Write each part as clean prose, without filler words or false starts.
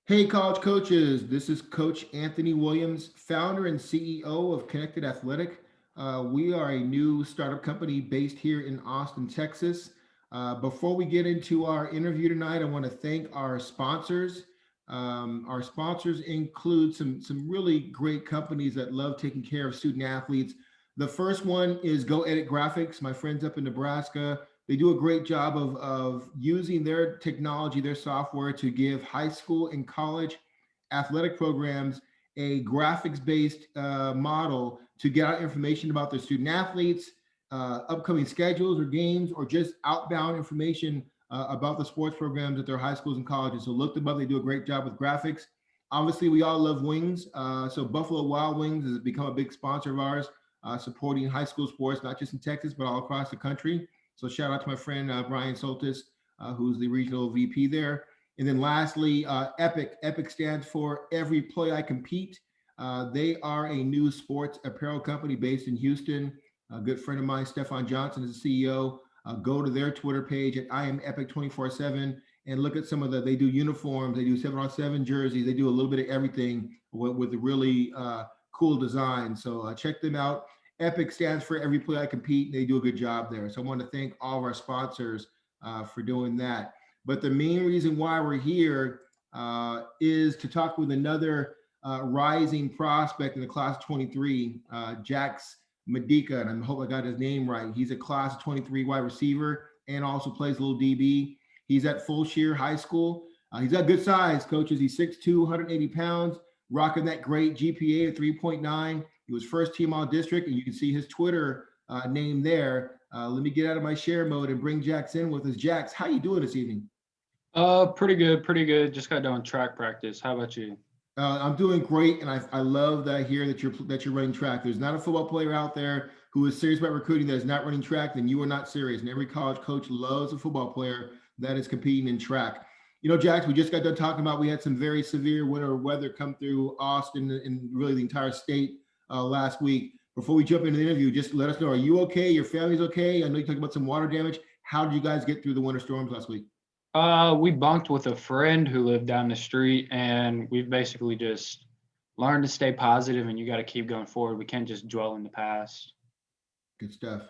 Hey, college coaches. This is Coach Anthony Williams, founder and CEO of Connected Athletic. We are a new startup company based here in Austin, Texas. Before we get into our interview tonight, I want to thank our sponsors. Our sponsors include some really great companies that love taking care of student athletes. The first one is Go Edit Graphics, my friends up in Nebraska. They do a great job of using their technology, their software to give high school and college athletic programs a graphics based model to get out information about their student athletes, upcoming schedules or games, or just outbound information about the sports programs at their high schools and colleges. So look them up. They do a great job with graphics. Obviously, we all love wings. So Buffalo Wild Wings has become a big sponsor of ours, supporting high school sports, not just in Texas, but all across the country. So shout out to my friend Brian Soltis, who's the regional VP there. And then lastly, Epic. Epic stands for Every Play I Compete. They are a new sports apparel company based in Houston. A good friend of mine, Stefan Johnson, is the CEO. Go to their Twitter page at I am Epic 24/7 and look at some of the. They do uniforms, they do 7-on-7 jerseys, they do a little bit of everything with a really cool design. So check them out. Epic stands for Every Play I Compete. They do a good job there. So I want to thank all of our sponsors for doing that. But the main reason why we're here is to talk with another rising prospect in the class of 23, Jax Medica, and I hope I got his name right. He's a class of 23 wide receiver and also plays a little DB. He's at Fulshear High School. He's got good size, coaches. He's 6'2", 180 pounds, rocking that great GPA of 3.9. He was first team all district, and you can see his Twitter name there. Let me get out of my share mode and bring Jax in with us. Jax, how you doing this evening? Pretty good, pretty good. Just got done track practice. How about you? I'm doing great, and I love that I hear that you're running track. There's not a football player out there who is serious about recruiting that is not running track. Then you are not serious. And every college coach loves a football player that is competing in track. You know, Jax, we just got done talking about we had some very severe winter weather come through Austin and really the entire state last week. Before we jump into the interview, just let us know: are you okay? Your family's okay? I know you talked about some water damage. How did you guys get through the winter storms last week? We bunked with a friend who lived down the street, and we've basically just learned to stay positive, and you got to keep going forward. We can't just dwell in the past. Good stuff.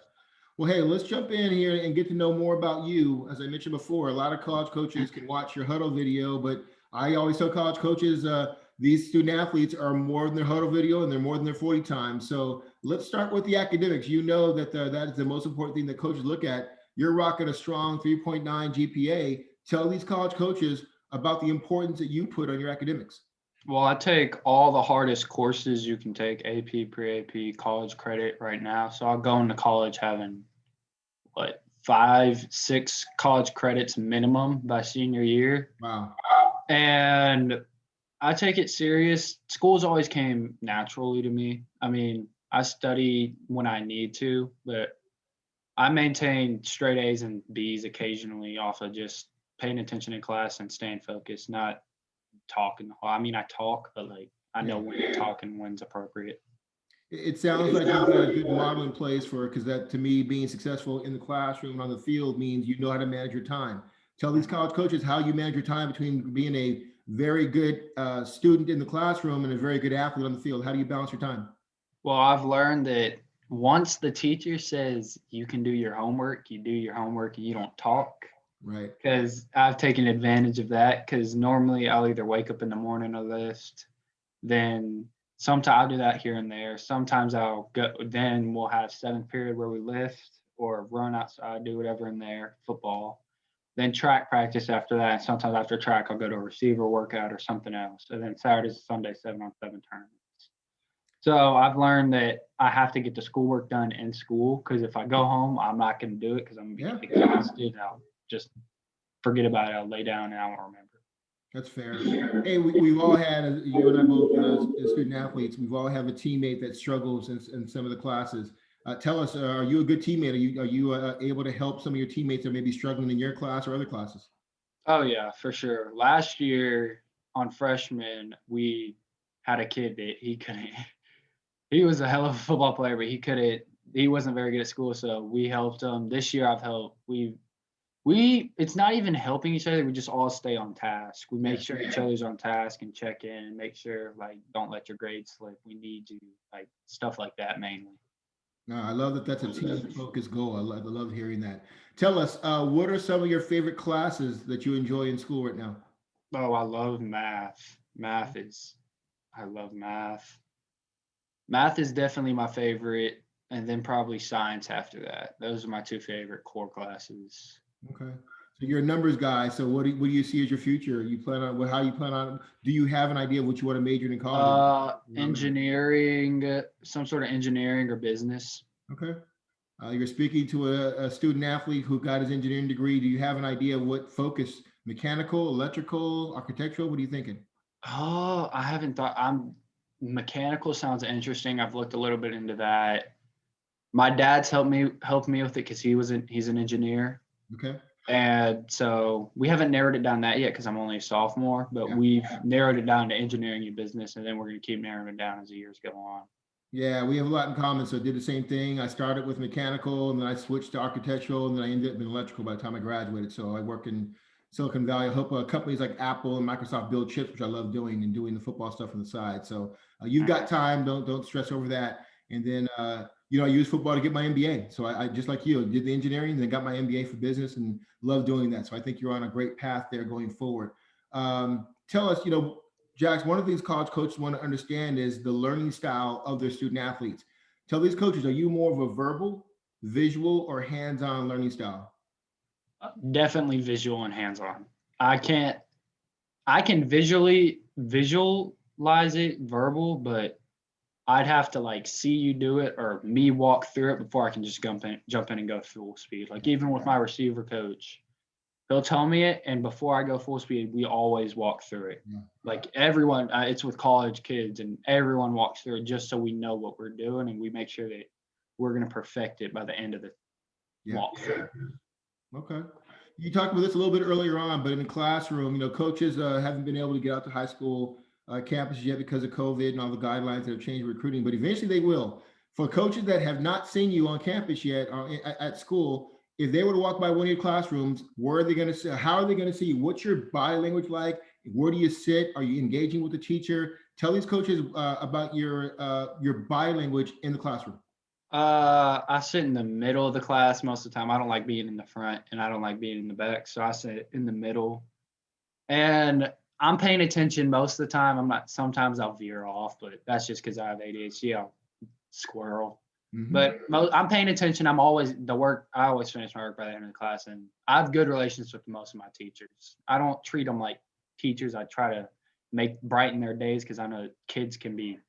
Well, hey, let's jump in here and get to know more about you. As I mentioned before, a lot of college coaches can watch your huddle video, but I always tell college coaches these student athletes are more than their huddle video and they're more than their 40 times. So let's start with the academics. You know that that is the most important thing that coaches look at. You're rocking a strong 3.9 GPA. Tell these college coaches about the importance that you put on your academics. Well, I take all the hardest courses you can take, AP, pre-AP, college credit right now. So I'll go into college having what 5, 6 college credits minimum by senior year, Wow. and I take it serious. Schools always came naturally to me. I mean, I study when I need to, but I maintain straight A's and B's occasionally off of just paying attention in class and staying focused, not talking. Well, I mean, I talk, but like I know Yeah. when to talk and when's appropriate. It sounds like you've got a good model in place for because that to me being successful in the classroom and on the field means you know how to manage your time. Tell these college coaches how you manage your time between being a very good student in the classroom and a very good athlete on the field. How do you balance your time? Well, I've learned that once the teacher says you can do your homework, you do your homework and you don't talk. Right. Because I've taken advantage of that. Because normally I'll either wake up in the morning or list, then sometimes I'll do that here and there. Sometimes I'll go. Then we'll have seventh period where we lift or run outside, do whatever in there, football. Then track practice after that. And sometimes after track, I'll go to a receiver workout or something else. And then Saturdays and Sunday 7-on-7 tournaments. So I've learned that I have to get the schoolwork done in school because if I go home, I'm not going to do it because I'm going Yeah, to be exhausted. I'll just forget about it. I'll lay down and I won't remember. that's fair. Hey, we've all had, you and I both, as student athletes, we've all have a teammate that struggles in some of the classes. Tell us, are you a good teammate? Are you able to help some of your teammates that may be struggling in your class or other classes? Oh yeah, for sure. Last year on freshman, we had a kid that he couldn't. He was a hell of a football player, but he couldn't. He wasn't very good at school, so we helped him. This year, I've helped. We It's not even helping each other. We just all stay on task. We make Yeah. sure each other's on task and check in and make sure like don't let your grades slip. We need you, like stuff like that mainly. No, I love that that's a team focused goal. I love hearing that. Tell us, what are some of your favorite classes that you enjoy in school right now? Oh, I love math. I love math. Math is definitely my favorite, and then probably science after that. Those are my two favorite core classes. Okay. So you're a numbers guy. So what do you see as your future? You plan on how you plan on, do you have an idea of what you want to major in college? Engineering, some sort of engineering or business. Okay. You're speaking to a student athlete who got his engineering degree. Do you have an idea of what focus? Mechanical, electrical, architectural? What are you thinking? Oh, I haven't thought. I'm Mechanical sounds interesting. I've looked a little bit into that. My dad's helped me with it because he's an engineer, Okay. and so we haven't narrowed it down that yet because I'm only a sophomore. But Yeah. we've narrowed it down to engineering and business, and then we're going to keep narrowing it down as the years go on. Yeah, we have a lot in common. So I did the same thing. I started with mechanical and then I switched to architectural and then I ended up in electrical by the time I graduated. So I work in Silicon Valley. I help companies like Apple and Microsoft build chips, which I love doing and doing the football stuff on the side. So you've got time. Don't stress over that. And then I use football to get my MBA. So I just like you did the engineering and then got my MBA for business and love doing that. So I think you're on a great path there going forward. Tell us, Jax, one of the things college coaches want to understand is the learning style of their student athletes. Tell these coaches, are you more of a verbal, visual, or hands-on learning style? Definitely visual and hands-on. I can't. I can visualize it verbal, but I'd have to like see you do it or me walk through it before I can just jump in and go full speed. Like even with my receiver coach, he'll tell me it, and before I go full speed, we always walk through it. Yeah. Like everyone, it's with college kids, and everyone walks through it just so we know what we're doing, and we make sure that we're going to perfect it by the end of the Yeah. walkthrough. Okay. You talked about this a little bit earlier on, but in the classroom, coaches haven't been able to get out to high school campuses yet because of COVID and all the guidelines that have changed recruiting, but eventually they will. For coaches that have not seen you on campus yet at school, if they were to walk by one of your classrooms, where are they going to see? How are they going to see you? What's your body language like? Where do you sit? Are you engaging with the teacher? Tell these coaches about your body language in the classroom. I sit in the middle of the class most of the time. I don't like being in the front, and I don't like being in the back, so I sit in the middle. And I'm paying attention most of the time. I'm not. Sometimes I'll veer off, but that's just because I have ADHD. I'll squirrel. Mm-hmm. But I'm paying attention. I always finish my work by the end of the class, and I have good relations with most of my teachers. I don't treat them like teachers. I try to brighten their days because I know kids can be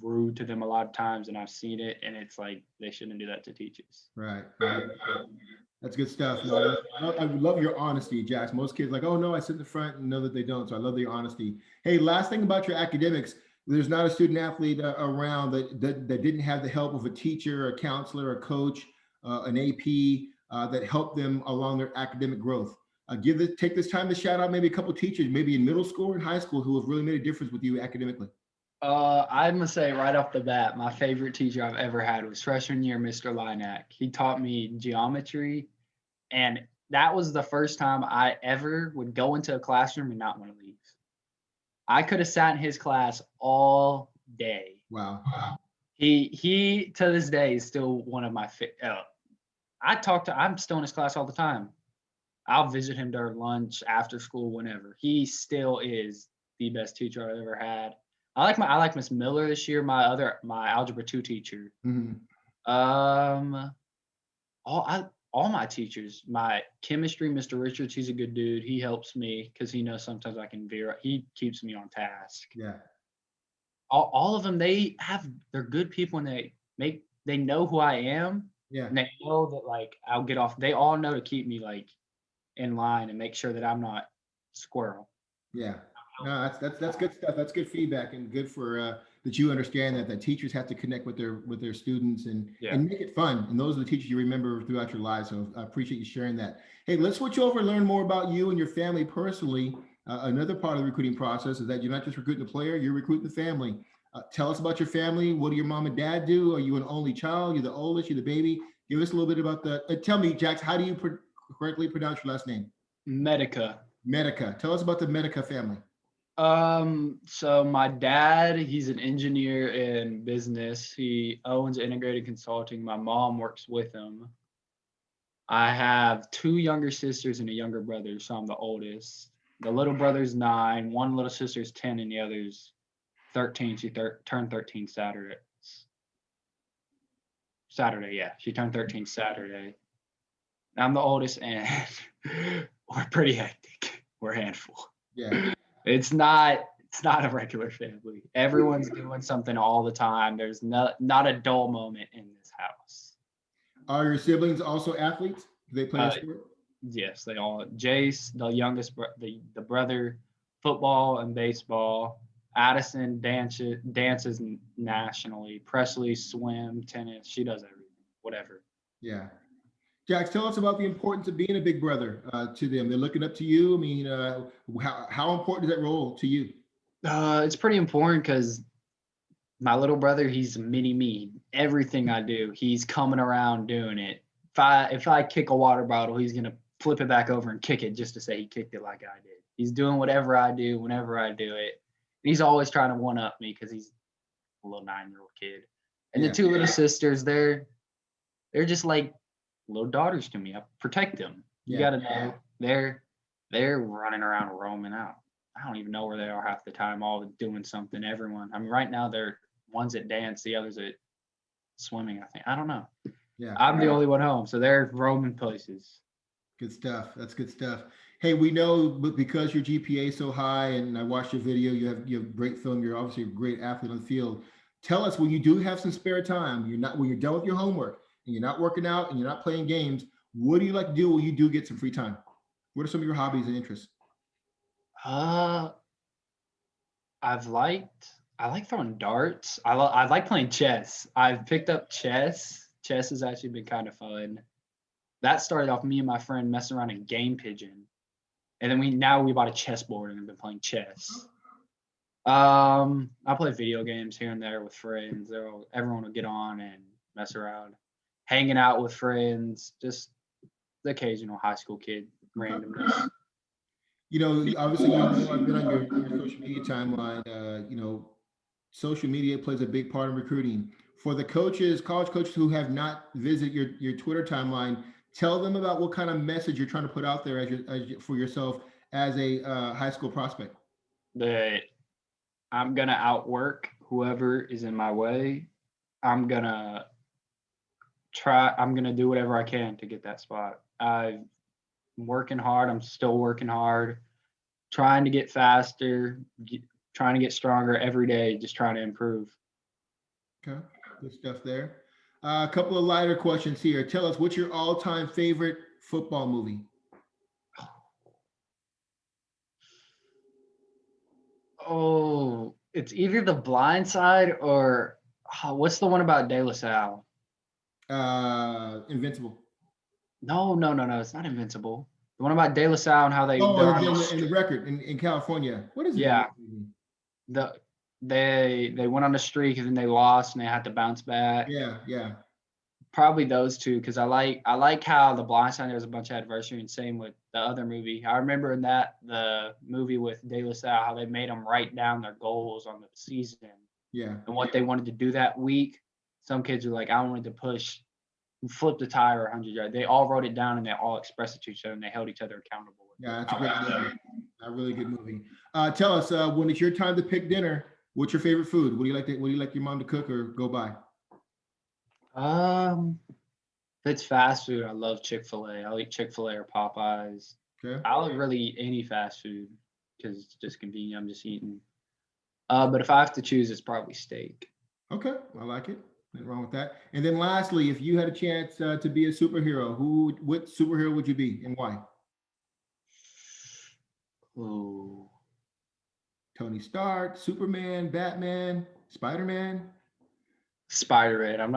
rude to them a lot of times, and I've seen it, and it's like they shouldn't do that to teachers. Right. That's good stuff. No, I love your honesty, Jax. Most kids like, oh no, I sit in the front and know that they don't. So I love your honesty. Hey, last thing about your academics. There's not a student athlete around that didn't have the help of a teacher, a counselor, a coach, an AP that helped them along their academic growth. Take this time to shout out maybe a couple of teachers, maybe in middle school and high school, who have really made a difference with you academically. I'm gonna say right off the bat, my favorite teacher I've ever had was freshman year, Mr. Linak. He taught me geometry, and that was the first time I ever would go into a classroom and not want to leave. I could have sat in his class all day. Wow. He to this day is still one of my I'm still in his class all the time. I'll visit him during lunch, after school, whenever. He still is the best teacher I've ever had. I like Miss Miller this year, my algebra 2 teacher. Mm-hmm. All my teachers, my chemistry, Mr. Richards, he's a good dude. He helps me because he knows sometimes I can veer. He keeps me on task. Yeah. All of them, they're good people, and they know who I am. Yeah. And they know that like I'll get off. They all know to keep me like in line and make sure that I'm not squirrel. Yeah. No, that's good stuff. That's good feedback and good for that you understand that teachers have to connect with their students and make it fun. And those are the teachers you remember throughout your life. So I appreciate you sharing that. Hey, let's switch over and learn more about you and your family personally. Another part of the recruiting process is that you're not just recruiting the player, you're recruiting the family. Tell us about your family. What do your mom and dad do? Are you an only child? You're the oldest? You're the baby? Give us a little bit about tell me, Jax, how do you correctly pronounce your last name? Medica. Medica. Tell us about the Medica family. So my dad, he's an engineer in business. He owns Integrated Consulting. My mom works with him. I have two younger sisters and a younger brother, so I'm the oldest. The little brother's 9, one little sister's 10, and the other's 13. She turned 13 Saturday. Saturday, yeah. She turned 13 Saturday. I'm the oldest, and we're pretty hectic. We're a handful. Yeah. It's not a regular family. Everyone's doing something all the time. There's not a dull moment in this house. Are your siblings also athletes? Do they play a Uh, sport? Yes, they all. Jace, the youngest, the brother, football and baseball. Addison dances nationally. Presley swim, tennis. She does everything, whatever. Yeah. Jax, tell us about the importance of being a big brother to them. They're looking up to you. I mean, how important is that role to you? It's pretty important because my little brother, he's a mini me. Everything I do, he's coming around doing it. If I kick a water bottle, he's gonna flip it back over and kick it just to say he kicked it like I did. He's doing whatever I do whenever I do it. And he's always trying to one up me because he's a little 9-year-old kid. And Yeah. the two little sisters, they're just like little daughters to me. I protect them. You Yeah. gotta know they're running around roaming out. I don't even know where they are half the time, all doing something. Everyone. I mean, right now they're one's at dance, the others at swimming, I think. I don't know. Yeah. I'm the only one home, so they're roaming places. Good stuff. That's good stuff. Hey, we know, but because your GPA is so high, and I watched your video, you have great film. You're obviously a great athlete on the field. Tell us, when you do have some spare time, when you're done with your homework and you're not working out and you're not playing games, what do you like to do when you do get some free time? What are some of your hobbies and interests? Uh, I like throwing darts. I like playing chess. I've picked up chess. Chess has actually been kind of fun. That started off me and my friend messing around in Game Pigeon, and then we bought a chessboard and have been playing chess. I play video games here and there with friends. Everyone will get on and mess around, hanging out with friends. Just the occasional high school kid randomness. Obviously, I've been on your social media timeline. Social media plays a big part in recruiting. For the coaches, college coaches who have not visited your Twitter timeline, tell them about what kind of message you're trying to put out there for yourself as a high school prospect. That I'm gonna outwork whoever is in my way. I'm gonna I'm gonna do whatever I can to get that spot. I'm working hard. I'm still working hard, trying to get faster, trying to get stronger every day, just trying to improve. Okay, good stuff there. A couple of lighter questions here. Tell us, what's your all-time favorite football movie? Oh, it's either The Blind Side or what's the one about De La Salle? Invincible. No. It's not Invincible. The one about De La Salle and how they're on in the record in California. What is it? Yeah. They went on a streak and then they lost and they had to bounce back. Yeah. Probably those two, because I like how The Blind Side, there was a bunch of adversity, and same with the other movie. I remember in the movie with De La Salle how they made them write down their goals on the season. Yeah. And what they wanted to do that week. Some kids were like, I wanted to flip the tire 100 yards. They all wrote it down and they all expressed it to each other and they held each other accountable. Yeah, that's a great movie. A really good movie. Tell us, when it's your time to pick dinner, what's your favorite food? What do you like your mom to cook or go buy? If it's fast food, I love Chick-fil-A. I'll eat Chick-fil-A or Popeyes. Okay. I'll really eat any fast food because it's just convenient. I'm just eating. But if I have to choose, it's probably steak. Okay, I like it. Nothing wrong with that. And then lastly, if you had a chance to be a superhero, what superhero would you be and why? Ooh. Tony Stark, Superman, Batman, Spider-Man. Spider-Man.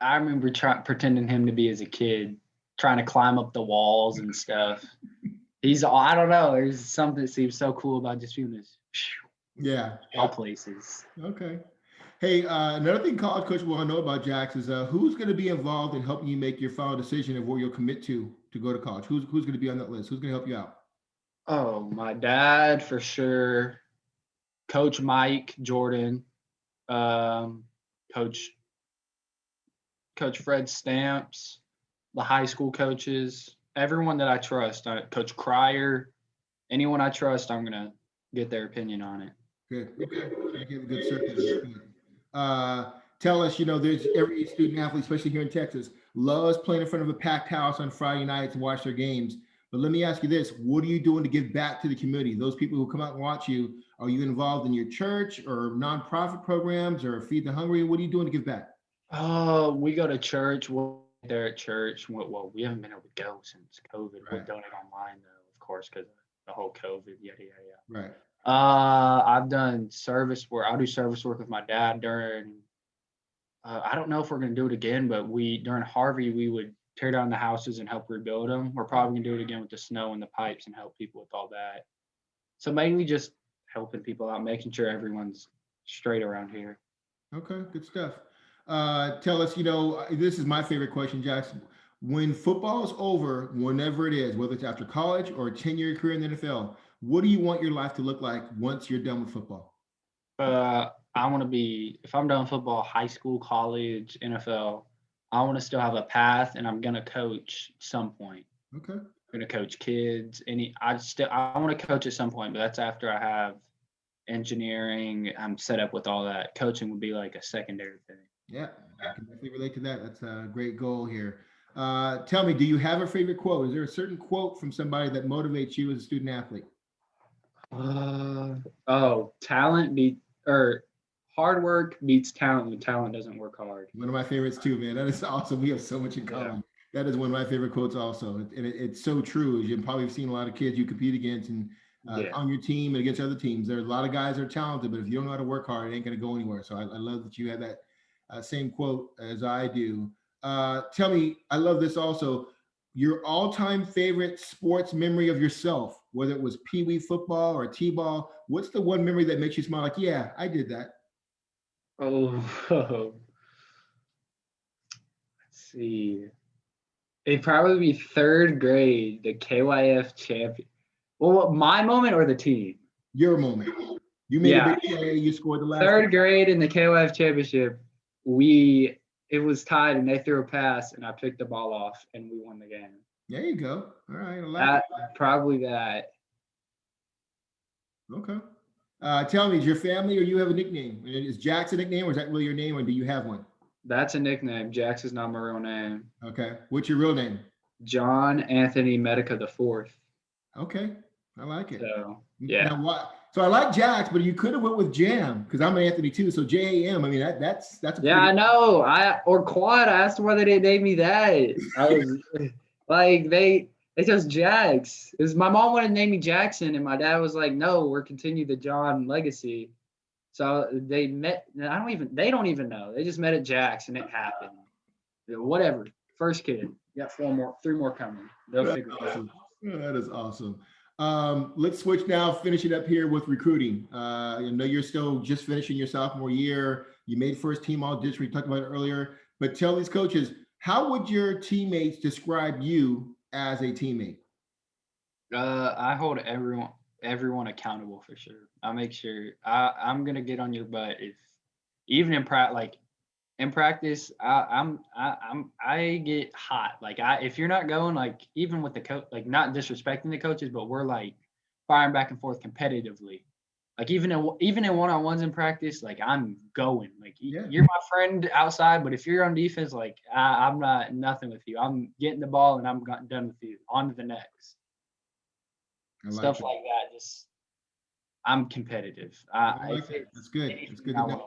I remember pretending him to be as a kid, trying to climb up the walls and stuff. I don't know. There's something that seems so cool about just doing this. Yeah. All places. Okay. Hey, another thing college coach want to know about, Jax, is who's going to be involved in helping you make your final decision of where you'll commit to to go to college? Who's going to be on that list? Who's going to help you out? Oh, my dad for sure. Coach Mike Jordan, um, Coach Coach Fred Stamps, the high school coaches, everyone that I trust. Coach Cryer, anyone I trust, I'm gonna get their opinion on it. Good. Okay. You have a good circle. That's good. Tell us, there's every student athlete, especially here in Texas, loves playing in front of a packed house on Friday nights and watch their games. But let me ask you this: what are you doing to give back to the community? Those people who come out and watch you, are you involved in your church or nonprofit programs or Feed the Hungry? What are you doing to give back? Oh, we go to church. We're there at church. Well, we haven't been able to go since COVID. We'll Right. donate online though, of course, because the whole COVID. Yada yada yada. Right. I've done service work. I'll do service work with my dad during. I don't know if we're gonna do it again, but during Harvey we would tear down the houses and help rebuild them. We're probably gonna do it again with the snow and the pipes and help people with all that. So mainly just helping people out, making sure everyone's straight around here. Okay, good stuff. Tell us, this is my favorite question, Jackson. When football is over, whenever it is, whether it's after college or a 10-year career in the NFL, what do you want your life to look like once you're done with football? I want to be, if I'm done football, high school, college, NFL, I want to still have a path, and I'm gonna coach some point. Okay. I'm gonna coach kids. I want to coach at some point, but that's after I have engineering. I'm set up with all that. Coaching would be like a secondary thing. Yeah, I can definitely relate to that. That's a great goal here. Tell me, do you have a favorite quote? Is there a certain quote from somebody that motivates you as a student athlete? Uh, talent or hard work beats talent when talent doesn't work hard. One of my favorites too, man. That is awesome. We have so much in Yeah. common. That is one of my favorite quotes also. And it's so true. As you've probably seen a lot of kids you compete against and Yeah. on your team and against other teams. There are a lot of guys that are talented, but if you don't know how to work hard, it ain't going to go anywhere. So I love that you have that same quote as I do. Tell me, I love this also. Your all-time favorite sports memory of yourself, whether it was Pee Wee football or T-ball. What's the one memory that makes you smile? Like, yeah, I did that. Oh, let's see. It'd probably be third grade, the KYF champion. Well, my moment or the team? Your moment. You made a Yeah, big play. You scored the last. third grade in the KYF championship. It was tied and they threw a pass and I picked the ball off and we won the game. There you go. All right, I like That it. probably that. Okay. Tell me, is your family or you have a nickname? Is Jax a nickname, or is that really your name, or do you have one? That's a nickname. Jax is not my real name. Okay. What's your real name? John Anthony Medica the fourth. Okay, I like it. So yeah. Now what? So I like Jax, but you could have went with Jam because I'm an Anthony too. So JAM. I mean that's a Yeah, I know. Or Quad. I asked why they didn't name me that. I was like, they just Jax. My mom wanted to name me Jackson, and my dad was like, no, we're continuing the John legacy. So they met. They don't even know. They just met at Jax, and it happened. Whatever. First kid. Got three more coming. They'll That's figure it out. awesome. That is awesome. Let's switch now. Finish it up here with recruiting. I know you're still just finishing your sophomore year. You made first team all district. We talked about it earlier. But tell these coaches, how would your teammates describe you as a teammate? I hold everyone accountable for sure. I make sure I'm gonna get on your butt if even in practice, I get hot. Like if you're not going, like even with the coach, like not disrespecting the coaches, but we're like firing back and forth competitively. Like even in one-on-ones in practice, like I'm going. Like Yeah. you're my friend outside, but if you're on defense, like I'm not nothing with you. I'm getting the ball and I'm done with you. On to the next. Stuff like that. Just I'm competitive. I like that. That's good. That's good to know. Win.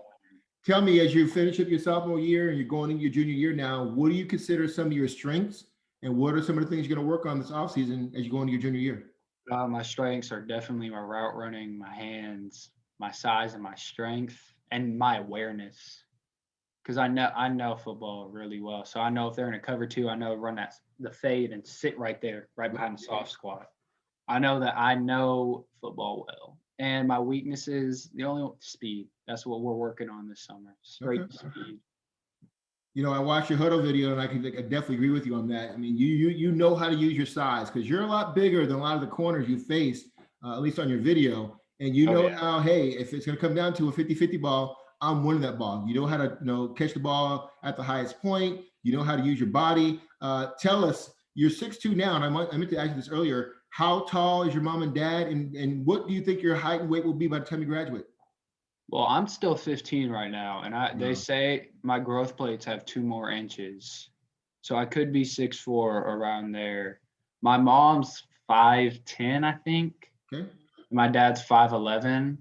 Tell me, as you finish up your sophomore year and you're going into your junior year now, what do you consider some of your strengths, and what are some of the things you're going to work on this offseason as you go into your junior year? My strengths are definitely my route running, my hands, my size, and my strength, and my awareness. Because I know football really well, so I know if they're in a cover two, I know run the fade and sit right there, right behind the soft squat. I know that I know football well. And my weakness is the only speed. That's what we're working on this summer. Straight speed. I watched your huddle video, and I definitely agree with you on that. I mean, you know how to use your size because you're a lot bigger than a lot of the corners you face, at least on your video. And you Oh know yeah. now, hey, if it's going to come down to a 50-50 ball, I'm winning that ball. You know how to catch the ball at the highest point. You know how to use your body. Tell us, you're 6'2" now, and I meant to ask you this earlier. How tall is your mom and dad, and what do you think your height and weight will be by the time you graduate? Well, I'm still 15 right now, and they Wow. say my growth plates have 2 more inches, so I could be 6'4" around there. My mom's 5'10", I think. Okay. My dad's 5'11",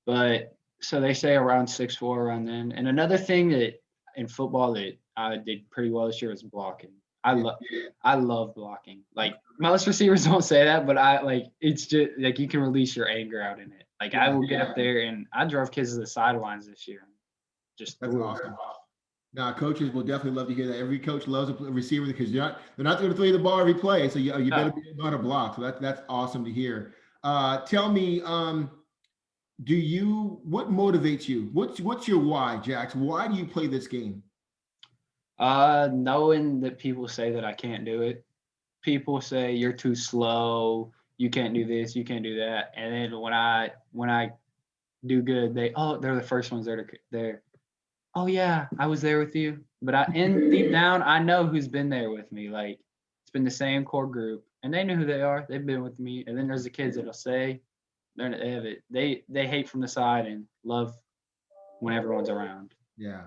but so they say around 6'4" around then. And another thing that in football that I did pretty well this year was blocking. I Yeah. love I love blocking. Like most receivers don't say that, but I like it's just like you can release your anger out in it. Like I Yeah. will get up there and I drove kids to the sidelines this year and just That's threw them. awesome. Now, coaches will definitely love to hear that. Every coach loves a receiver because they're not going to throw you the ball every play. So you better No. be able to block. So that's awesome to hear. Tell me, what motivates you? What's your why, Jax? Why do you play this game? Knowing that people say that I can't do it. People say you're too slow, you can't do this, you can't do that. And then when I do good, they're the first ones there. Oh yeah, I was there with you. But deep down, I know who's been there with me. Like it's been the same core group, and they know who they are. They've been with me. And then there's the kids that'll say they have it. They hate from the side and love when everyone's around. Yeah.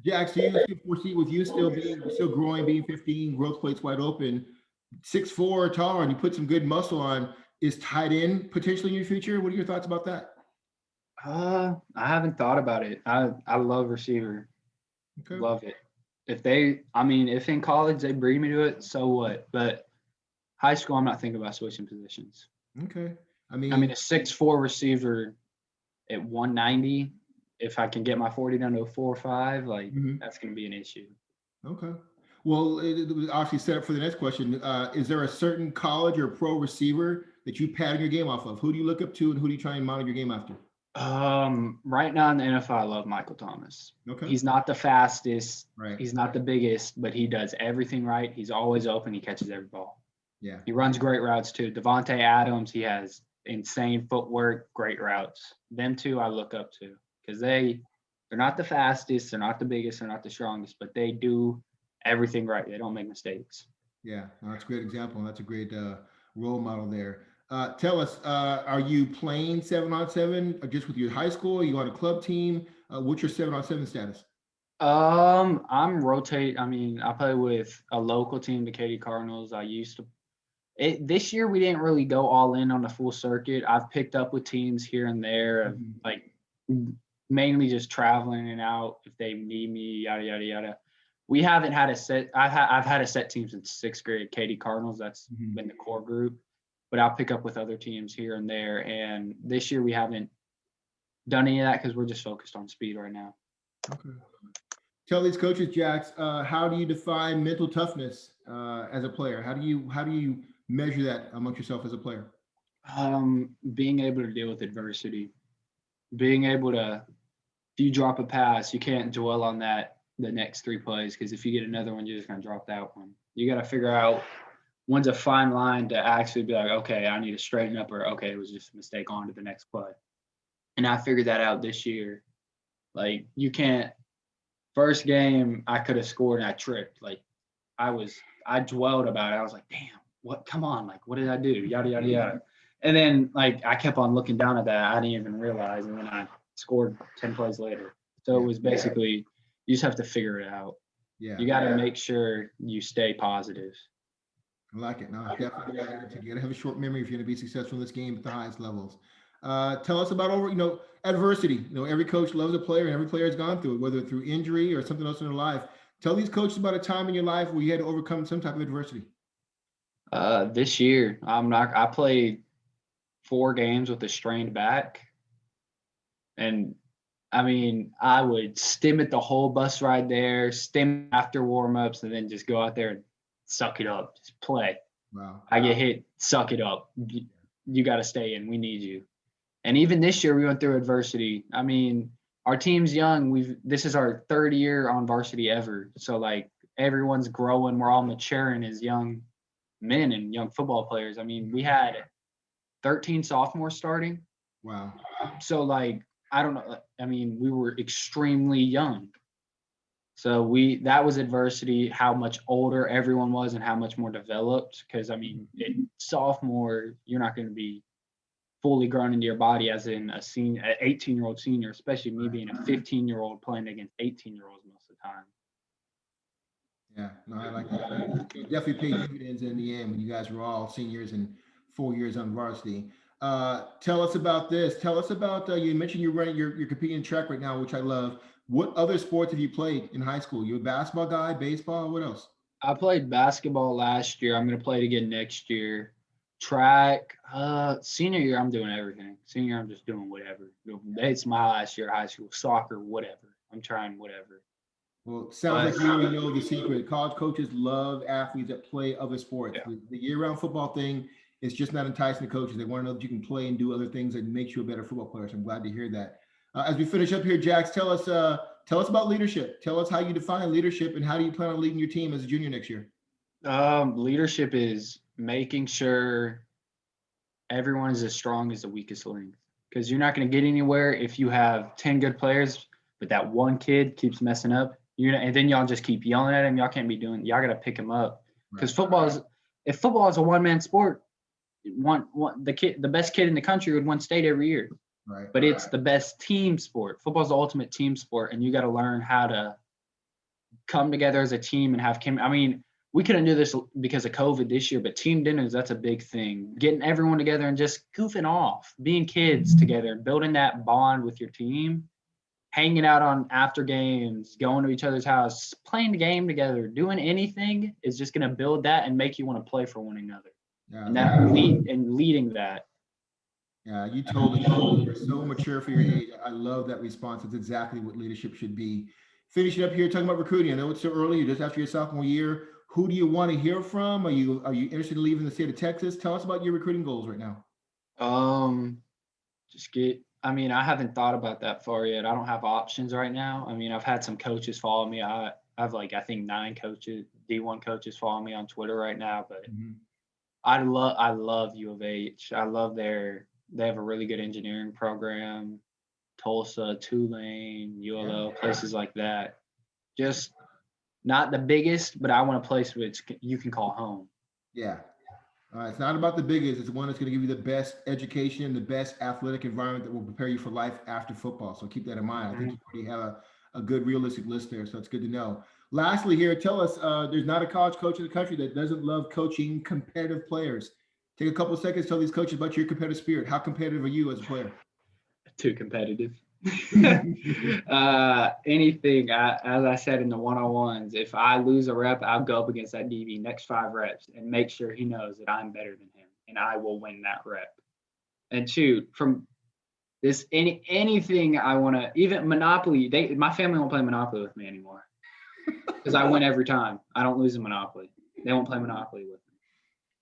Jax, do you still foresee with you still growing, being 15, growth plates wide open, 6'4" tall, and you put some good muscle on, is tight end potentially in your future? What are your thoughts about that? I haven't thought about it. I love receiver. Okay. Love it. If in college they bring me to it, so what? But high school, I'm not thinking about switching positions. Okay. I I mean, mean, a 6'4" receiver at 190, if I can get my 40 down to a 4.5, like mhm. that's going to be an issue. Okay. Well, it was obviously set up for the next question. Is there a certain college or pro receiver that you pattern your game off of? Who do you look up to, and who do you try and model your game after? Right now in the NFL, I love Michael Thomas. Okay. He's not the fastest, Right. he's not the biggest, but he does everything right. He's always open. He catches every ball. Yeah. He runs great routes too. Devontae Adams, he has insane footwork, great routes. Them two I look up to because they're not the fastest, they're not the biggest, they're not the strongest, but they do everything right. They don't make mistakes. Yeah. No, that's a great example. And that's a great role model there. Tell us, are you playing 7-on-7 just with your high school? Are you on a club team? What's your 7-on-7 status? I'm rotate. I mean, I play with a local team, the Katy Cardinals. I used to this year we didn't really go all in on the full circuit. I've picked up with teams here and there, Mhm. like mainly just traveling and out if they need me, yada yada yada. We haven't had a set. I've had a set team since sixth grade. Katy Cardinals. That's Mhm. been the core group, but I'll pick up with other teams here and there. And this year we haven't done any of that because we're just focused on speed right now. Okay. Tell these coaches, Jax, how do you define mental toughness as a player? How do you measure that amongst yourself as a player? Being able to deal with adversity, being able to if you drop a pass, you can't dwell on that the next 3 plays because if you get another one, you're just gonna drop that one. You got to figure out when's a fine line to actually be like, okay, I need to straighten up, or okay, it was just a mistake. On to the next play. And I figured that out this year. Like you can't. First game, I could have scored and I tripped. Like I dwelled about it. I was like, damn, what? Come on, like what did I do? Yada yada yada. And then like I kept on looking down at that. I didn't even realize, and then I scored 10 plays later. So it Yeah, was basically you just have to figure it out. yeah, You got to make sure you stay positive. I like it. No, definitely you gotta have a short memory if you're gonna be successful in this game at the highest levels. Tell us about adversity. Every coach loves a player, and every player has gone through it, whether through injury or something else in their life. Tell these coaches about a time in your life where you had to overcome some type of adversity. This year, I played 4 games with a strained back, and I mean, I would stim it the whole bus ride there, stim after warmups, and then just go out there and suck it up, just play. Wow. I get hit, suck it up. You got to stay in. We need you. And even this year, we went through adversity. I mean, our team's young. This is our third year on varsity ever. So like everyone's growing. We're all maturing as young men and young football players. I mean, we had 13 sophomores starting. Wow. So like, I don't know. I mean, we were extremely young. So that was adversity, how much older everyone was and how much more developed. Because I mean, sophomore, you're not going to be fully grown into your body as in a senior, an 18-year-old senior, especially me being a 15-year-old playing against 18-year-olds most of the time. Yeah, no, I like that. It definitely paid dividends in the end when you guys were all seniors and 4 years on varsity. Tell us about this. Tell us about you mentioned you're competing in track right now, which I love. What other sports have you played in high school? You a basketball guy, baseball, what else? I played basketball last year. I'm going to play it again next year. Track, senior year, I'm doing everything. Senior year, I'm just doing whatever. It's my last year of high school. Soccer, whatever. I'm trying whatever. Well, sounds But like you already know the secret. College coaches love athletes that play other sports. yeah. The year-round football thing is just not enticing to coaches. They want to know that you can play and do other things that makes you a better football player. So I'm glad to hear that. As we finish up here, Jax, tell us about leadership. Tell us how you define leadership and how do you plan on leading your team as a junior next year? Leadership is making sure everyone is as strong as the weakest link. Because you're not going to get anywhere if you have 10 good players, but that one kid keeps messing up. And then y'all just keep yelling at him. Y'all can't be doing. Y'all got to pick him up. Because if football is a one-man sport, the best kid in the country would win state every year. Right. But it's the best team sport. Football is the ultimate team sport, and you got to learn how to come together as a team and have. I mean, we couldn't do this because of COVID this year, but team dinners, that's a big thing. Getting everyone together and just goofing off, being kids together, building that bond with your team, hanging out on after games, going to each other's house, playing the game together, doing anything is just going to build that and make you want to play for one another. Yeah, And leading that. Yeah, you totally you're so mature for your age. I love that response. It's exactly what leadership should be. Finishing up here, talking about recruiting. I know it's so early. You're just after your sophomore year. Who do you want to hear from? Are you interested in leaving the state of Texas? Tell us about your recruiting goals right now. I mean, I haven't thought about that far yet. I don't have options right now. I mean, I've had some coaches follow me. I have like, I think 9 coaches, D1 coaches follow me on Twitter right now, but I love U of H. I love they have a really good engineering program. Tulsa, Tulane, ULO, places like that. Just not the biggest, but I want a place which you can call home. Yeah. It's not about the biggest. It's one that's going to give you the best education, the best athletic environment that will prepare you for life after football. So keep that in mind. I think you already have a good realistic list there. So it's good to know. Lastly here, tell us, there's not a college coach in the country that doesn't love coaching competitive players. Take a couple of seconds, tell these coaches about your competitive spirit. How competitive are you as a player? Too competitive. Anything, as I said in the one-on-ones, if I lose a rep, I'll go up against that DB next 5 reps and make sure he knows that I'm better than him and I will win that rep. And shoot, from this anything I want to, even Monopoly, my family won't play Monopoly with me anymore because I win every time. I don't lose in Monopoly. They won't play Monopoly with me.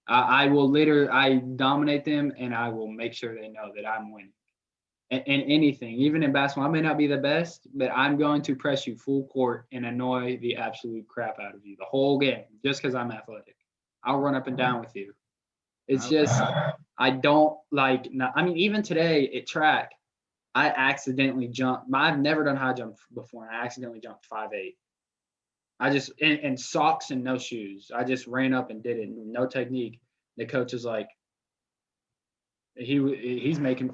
I dominate them and I will make sure they know that I'm winning. And anything, even in basketball, I may not be the best, but I'm going to press you full court and annoy the absolute crap out of you the whole game just because I'm athletic. I'll run up and down with you. It's just, I don't like, I mean, even today at track, I accidentally jumped. I've never done high jump before, and I accidentally jumped 5'8". I just, in socks and no shoes. I just ran up and did it, no technique. The coach is like, he's making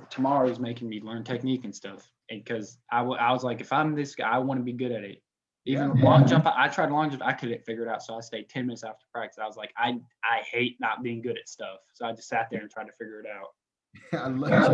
me learn technique and stuff, because I was like, if I'm this guy, I want to be good at it. Even long jump, I tried long jump, I couldn't figure it out, so I stayed 10 minutes after practice. I was like, I hate not being good at stuff, so I just sat there and tried to figure it out. I love that.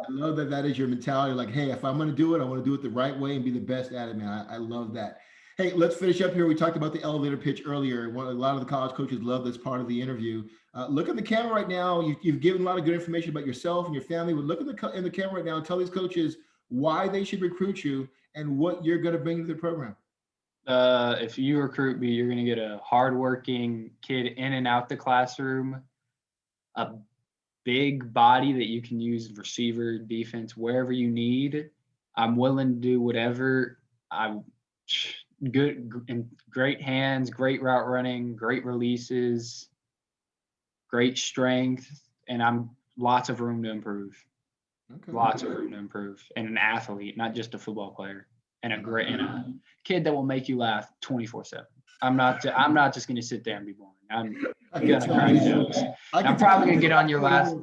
I love that. That is your mentality. Like, hey, if I'm going to do it, I want to do it the right way and be the best at it, man. I love that. Hey, let's finish up here. We talked about the elevator pitch earlier. A lot of the college coaches love this part of the interview. Look at the camera right now. You've given a lot of good information about yourself and your family. But look at in the camera right now and tell these coaches why they should recruit you and what you're going to bring to the program. If you recruit me, you're going to get a hardworking kid in and out the classroom, a big body that you can use receiver, defense, wherever you need. I'm willing to do whatever. I'm good in great hands, great route running, great releases, great strength, and I'm lots of room to improve. Okay. Lots of room to improve, and an athlete, not just a football player, and a kid that will make you laugh 24/7. I'm not just going to sit there and be boring. I'm gonna crack jokes. I'm probably gonna get on your last.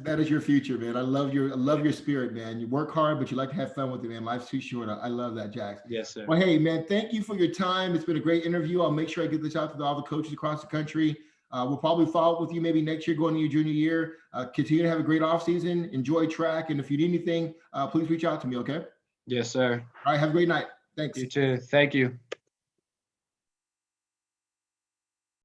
That is your future, man. I love your spirit, man. You work hard, but you like to have fun with it, man. Life's too short. I love that, Jax. Yes, sir. Well, hey, man, thank you for your time. It's been a great interview. I'll make sure I get this out to all the coaches across the country. We'll probably follow up with you maybe next year going to your junior year. Continue to have a great off season. Enjoy track. And if you need anything, please reach out to me, okay? Yes, sir. All right. Have a great night. Thanks. You too. Thank you.